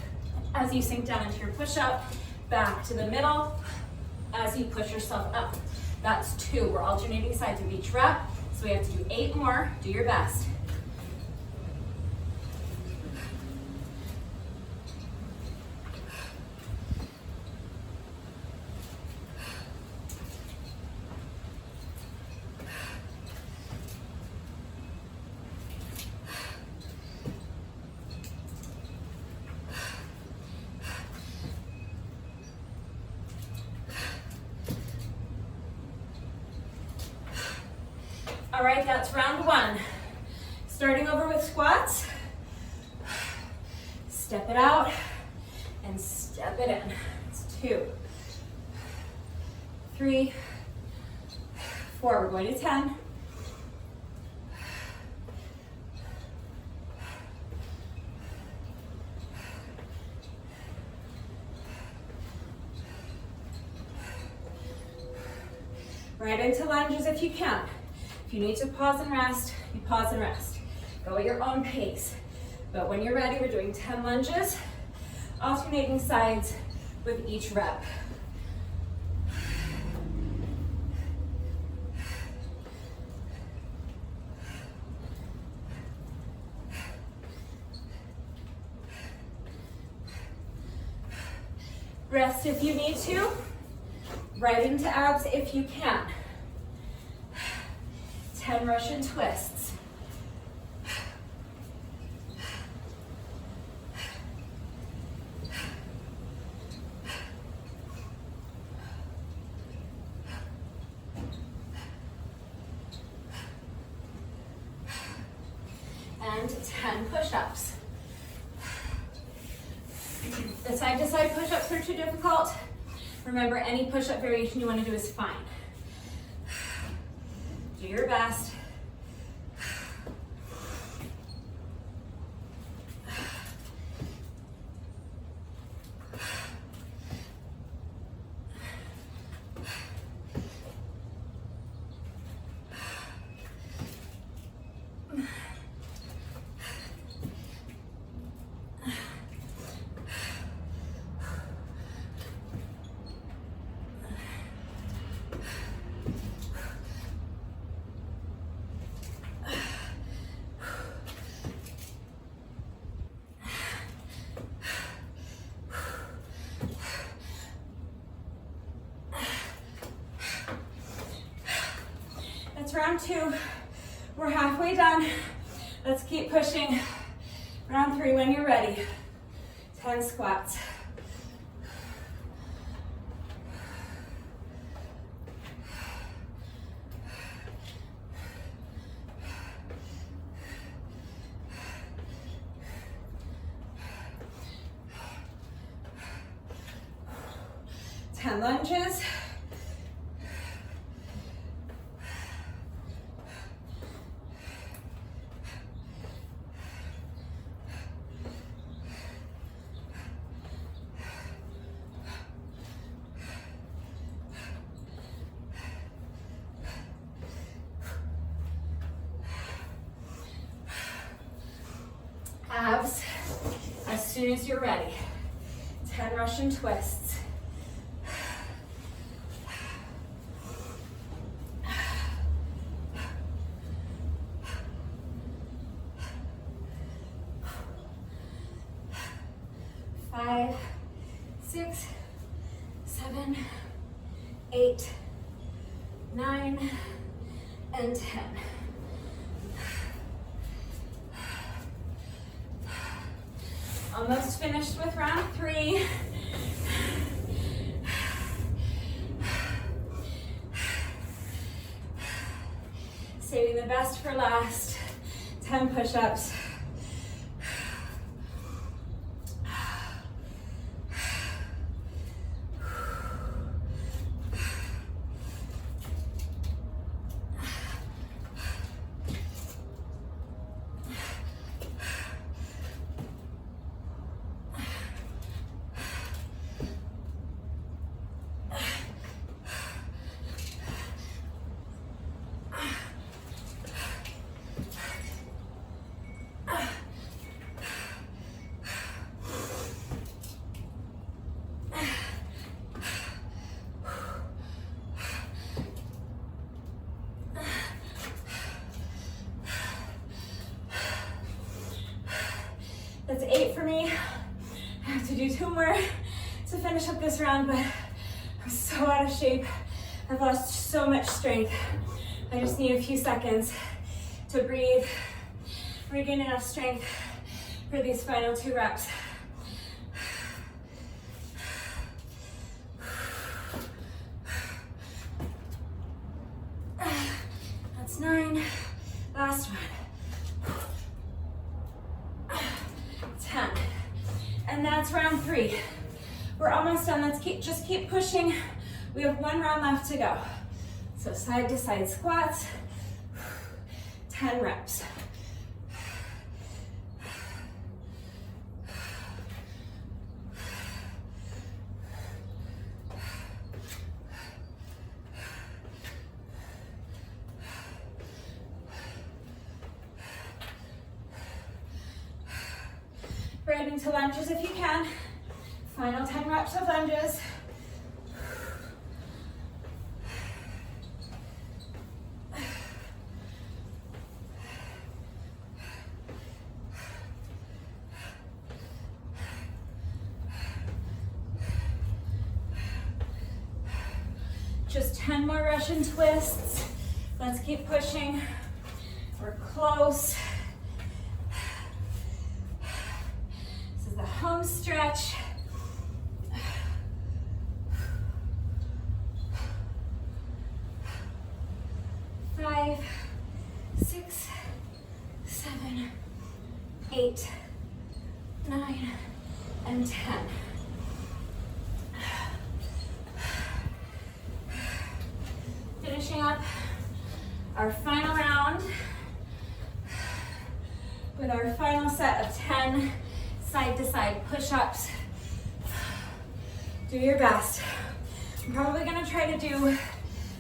as you sink down into your push-up, back to the middle as you push yourself up. That's 2. We're alternating sides of each rep. So we have to do 8 more. Do your best. All right, that's round 1. Starting over with squats. Step it out and step it in. It's 2, 3, 4, we're going to 10. Right into lunges if you can. If you need to pause and rest, you pause and rest. Go at your own pace. But when you're ready, we're doing 10 lunges, alternating sides with each rep. Rest if you need to. Right into abs if you can. 10 Russian twists. And 10 push-ups. The side-to-side push-ups are too difficult. Remember, any push-up variation you want to do is fine. Do your best. Round 2, we're halfway done. Let's keep pushing. Round 3 when you're ready. 10 squats. Lunges. soon as you're ready. 10 Russian twists. Five, 6, 7, 8, 9, and 10. Almost finished with round 3. Saving the best for last. 10 push-ups. That's 8 for me. I have to do 2 more to finish up this round, but I'm so out of shape. I've lost so much strength. I just need a few seconds to breathe, regain enough strength for these final 2 reps. That's 9. Last one. 10. And that's round 3. We're almost done. Let's just keep pushing. We have 1 round left to go. So side to side squats, 10 reps. Right into lunges if you can. Final 10 reps of lunges. Just 10 more Russian twists. Let's keep pushing. We're close. This is the home stretch. Five, 6, 7, 8, 9, and 10. Finishing up our final round with our final set of 10 side-to-side push-ups. Do your best. I'm probably gonna try to do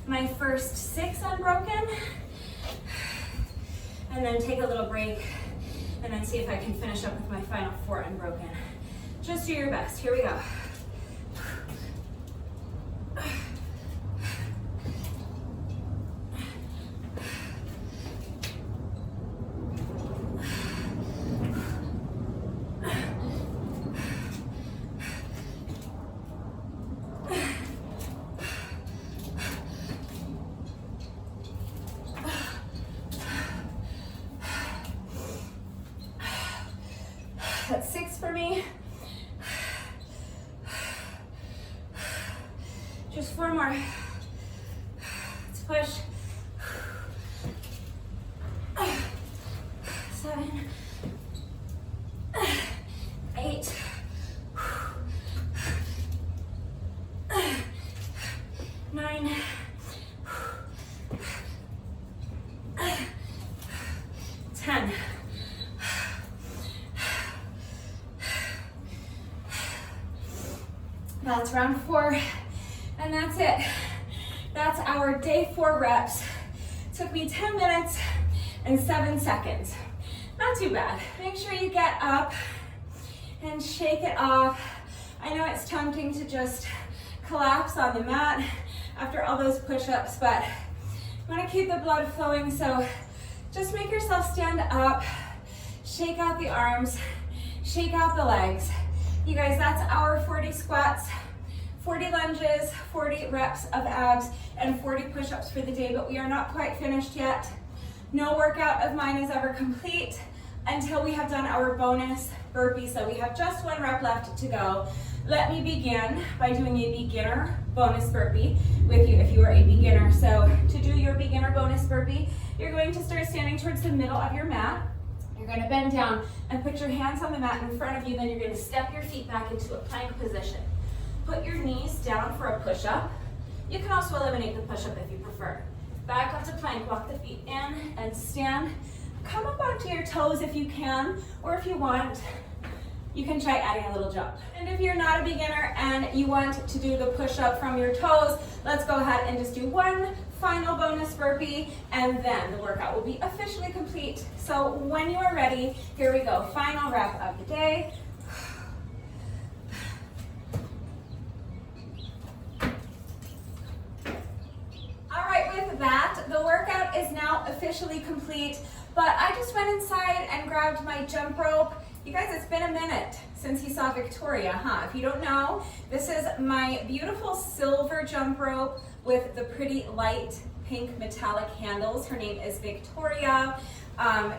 my first 6 unbroken and then take a little break and then see if I can finish up with my final 4 unbroken. Just do your best. Here we go. That's 6 for me. Just 4 more. Let's push. 7, 8, 9, 10. That's round 4, and that's it. That's our day 4 reps. Took me 10 minutes and 7 seconds. Not too bad. Make sure you get up and shake it off. I know it's tempting to just collapse on the mat after all those push-ups, but you want to keep the blood flowing, so just make yourself stand up, shake out the arms, shake out the legs. You guys, that's our 40 squats, 40 lunges, 40 reps of abs, and 40 push-ups for the day, but we are not quite finished yet. No workout of mine is ever complete until we have done our bonus burpee, so we have just 1 rep left to go. Let me begin by doing a beginner bonus burpee with you if you are a beginner. So to do your beginner bonus burpee, you're going to start standing towards the middle of your mat. You're going to bend down and put your hands on the mat in front of you. Then you're going to step your feet back into a plank position. Put your knees down for a push-up. You can also eliminate the push-up if you prefer. Back up to plank, walk the feet in and stand. Come up onto your toes if you can, or if you want, you can try adding a little jump. And if you're not a beginner and you want to do the push-up from your toes, let's go ahead and just do 1 final bonus burpee, and then the workout will be officially complete. So when you are ready, here we go. Final rep of the day. All right, with that, the workout is now officially complete, but I just went inside and grabbed my jump rope. You guys, it's been a minute since you saw Victoria, huh? If you don't know, this is my beautiful silver jump rope with the pretty light pink metallic handles. Her name is Victoria.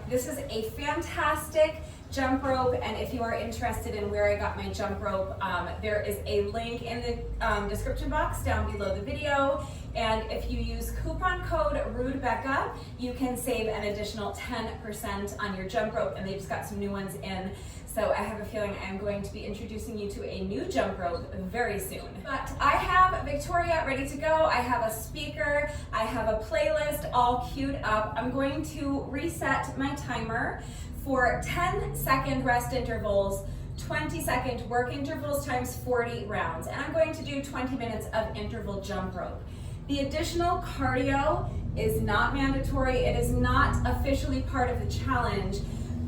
This is a fantastic jump rope, and if you are interested in where I got my jump rope, there is a link in the description box down below the video. And if you use coupon code RUDEBECCA, you can save an additional 10% on your jump rope, and they just got some new ones in. So I have a feeling I'm going to be introducing you to a new jump rope very soon. But I have Victoria ready to go. I have a speaker, I have a playlist all queued up. I'm going to reset my timer for 10-second rest intervals, 20-second work intervals times 40 rounds. And I'm going to do 20 minutes of interval jump rope. The additional cardio is not mandatory. It is not officially part of the challenge,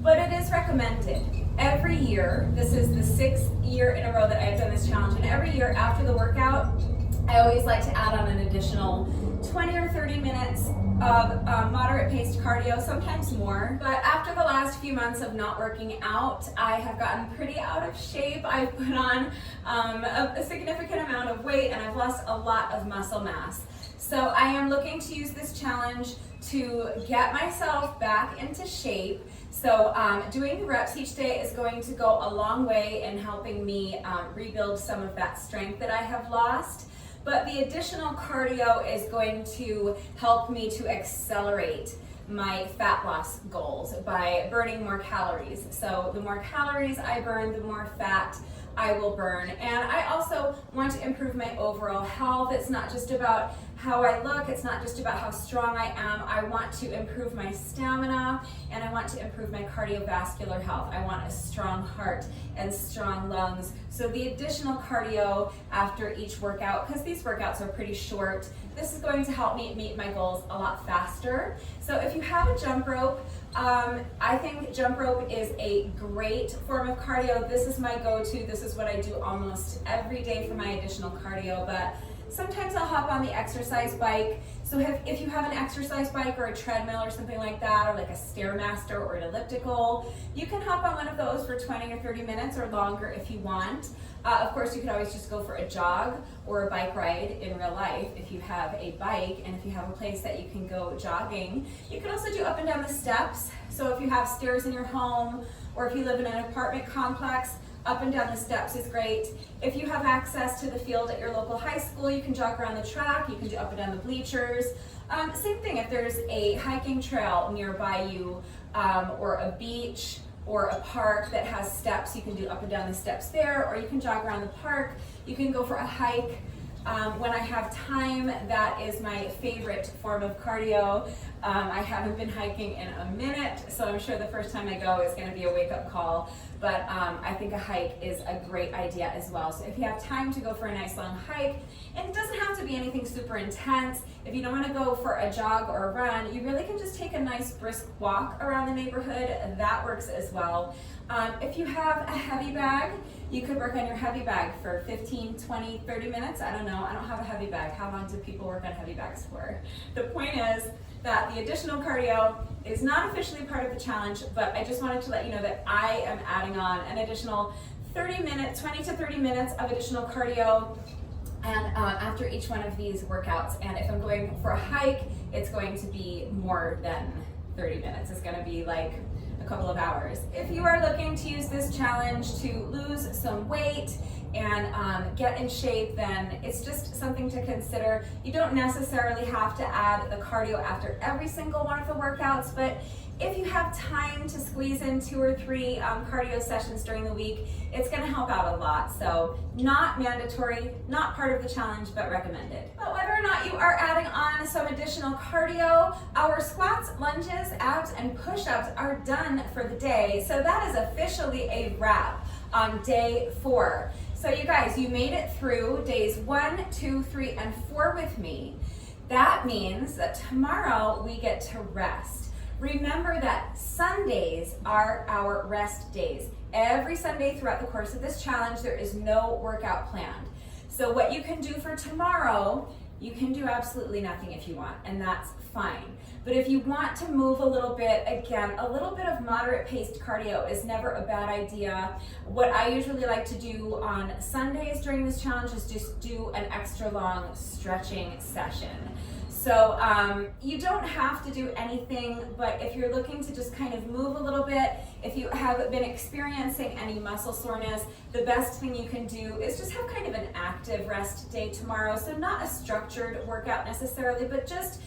but it is recommended. Every year, this is the 6th year in a row that I've done this challenge, and every year after the workout, I always like to add on an additional 20 or 30 minutes of moderate paced cardio, sometimes more. But after the last few months of not working out, I have gotten pretty out of shape. I've put on a significant amount of weight, and I've lost a lot of muscle mass. So I am looking to use this challenge to get myself back into shape. So doing the reps each day is going to go a long way in helping me rebuild some of that strength that I have lost. But the additional cardio is going to help me to accelerate my fat loss goals by burning more calories. So the more calories I burn, the more fat I will burn. And I also want to improve my overall health. It's not just about how I look, it's not just about how strong I am. I want to improve my stamina, and I want to improve my cardiovascular health. I want a strong heart and strong lungs. So the additional cardio after each workout, because these workouts are pretty short, this is going to help me meet my goals a lot faster. So if you have a jump rope, I think jump rope is a great form of cardio. This is my go-to. This is what I do almost every day for my additional cardio, but sometimes I'll hop on the exercise bike. So if you have an exercise bike or a treadmill or something like that, or like a Stairmaster or an elliptical, you can hop on one of those for 20 or 30 minutes or longer if you want. Of course, you could always just go for a jog or a bike ride in real life if you have a bike and if you have a place that you can go jogging. You can also do up and down the steps. So if you have stairs in your home, or if you live in an apartment complex, up and down the steps is great. If you have access to the field at your local high school, you can jog around the track, you can do up and down the bleachers. Same thing if there's a hiking trail nearby you, or a beach, or a park that has steps, you can do up and down the steps there, or you can jog around the park, you can go for a hike. When I have time, that is my favorite form of cardio. I haven't been hiking in a minute, so I'm sure the first time I go is going to be a wake-up call, but I think a hike is a great idea as well. So if you have time to go for a nice long hike, and it doesn't have to be anything super intense. If you don't want to go for a jog or a run, you really can just take a nice brisk walk around the neighborhood. That works as well. If you have a heavy bag, you could work on your heavy bag for 15, 20, 30 minutes. I don't know. I don't have a heavy bag. How long do people work on heavy bags for? The point is that the additional cardio is not officially part of the challenge, but I just wanted to let you know that I am adding on an additional 30 minutes, 20 to 30 minutes of additional cardio and after each one of these workouts. And if I'm going for a hike, it's going to be more than 30 minutes. It's going to be like a couple of hours. If you are looking to use this challenge to lose some weight and get in shape, then it's just something to consider. You don't necessarily have to add the cardio after every single one of the workouts, but if you have time to squeeze in 2 or 3 cardio sessions during the week, it's going to help out a lot. So not mandatory, not part of the challenge, but recommended. But whether or not you are adding on some additional cardio, our squats, lunges, abs, and push-ups are done for the day. So that is officially a wrap on day 4. So you guys, you made it through days 1, 2, 3, and 4 with me. That means that tomorrow we get to rest. Remember that Sundays are our rest days. Every Sunday throughout the course of this challenge, there is no workout planned. So what you can do for tomorrow, you can do absolutely nothing if you want, and that's fine. But if you want to move a little bit, again, a little bit of moderate paced cardio is never a bad idea. What I usually like to do on Sundays during this challenge is just do an extra long stretching session. So you don't have to do anything, but if you're looking to just kind of move a little bit, if you have been experiencing any muscle soreness, the best thing you can do is just have kind of an active rest day tomorrow. So not a structured workout necessarily, but just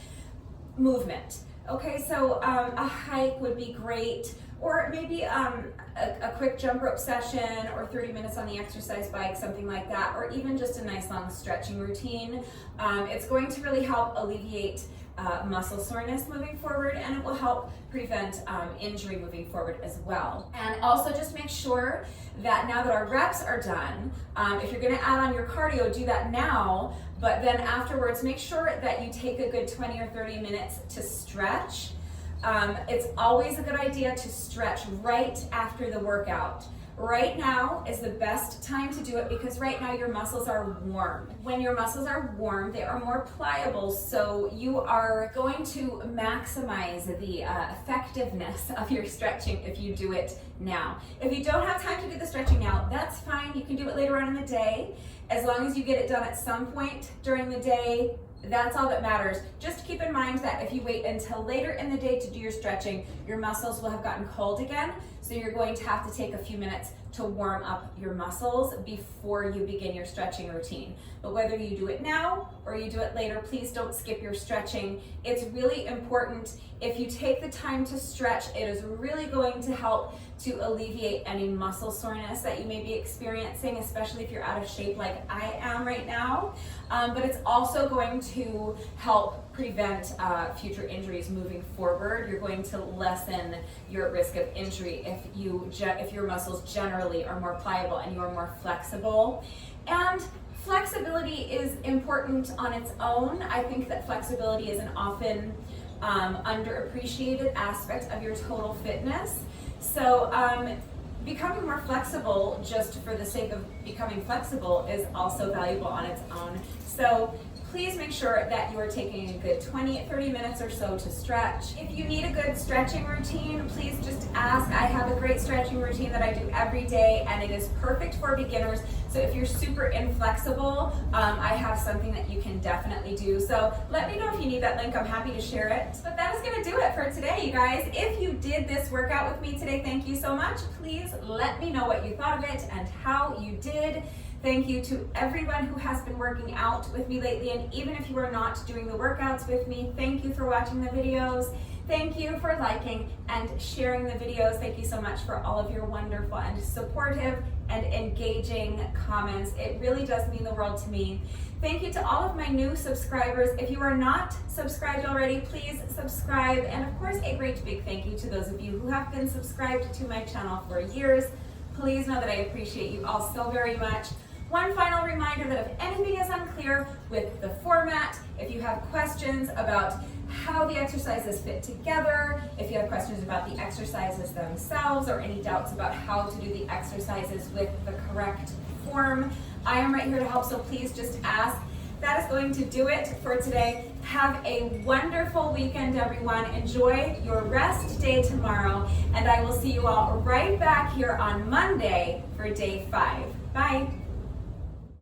movement. Okay, so a hike would be great, or maybe a quick jump rope session, or 30 minutes on the exercise bike, something like that, or even just a nice long stretching routine. It's going to really help alleviate muscle soreness moving forward, and it will help prevent injury moving forward as well. And also just make sure that now that our reps are done, if you're gonna add on your cardio, do that now, but then afterwards, make sure that you take a good 20 or 30 minutes to stretch. It's always a good idea to stretch right after the workout. Right now is the best time to do it because right now your muscles are warm. When your muscles are warm, they are more pliable, so you are going to maximize the effectiveness of your stretching if you do it now. If you don't have time to do the stretching now, that's fine. You can do it later on in the day. As long as you get it done at some point during the day, that's all that matters. Just keep in mind that if you wait until later in the day to do your stretching, your muscles will have gotten cold again. So you're going to have to take a few minutes to warm up your muscles before you begin your stretching routine. But whether you do it now or you do it later, please don't skip your stretching. It's really important. If you take the time to stretch, it is really going to help to alleviate any muscle soreness that you may be experiencing, especially if you're out of shape like I am right now. But it's also going to help prevent future injuries moving forward. You're going to lessen your risk of injury if your muscles generally are more pliable and you are more flexible. And flexibility is important on its own. I think that flexibility is an often underappreciated aspect of your total fitness. So becoming more flexible just for the sake of becoming flexible is also valuable on its own. So please make sure that you are taking a good 20-30 minutes or so to stretch. If you need a good stretching routine, please just ask. I have a great stretching routine that I do every day, and it is perfect for beginners. So if you're super inflexible, I have something that you can definitely do. So let me know if you need that link. I'm happy to share it. But that is going to do it for today, you guys. If you did this workout with me today, thank you so much. Please let me know what you thought of it and how you did. Thank you to everyone who has been working out with me lately, and even if you are not doing the workouts with me, thank you for watching the videos. Thank you for liking and sharing the videos. Thank you so much for all of your wonderful and supportive and engaging comments. It really does mean the world to me. Thank you to all of my new subscribers. If you are not subscribed already, please subscribe. And of course, a great big thank you to those of you who have been subscribed to my channel for years. Please know that I appreciate you all so very much. One final reminder that if anything is unclear with the format, if you have questions about how the exercises fit together, if you have questions about the exercises themselves, or any doubts about how to do the exercises with the correct form, I am right here to help, so please just ask. That is going to do it for today. Have a wonderful weekend, everyone. Enjoy your rest day tomorrow, and I will see you all right back here on Monday for day 5. Bye.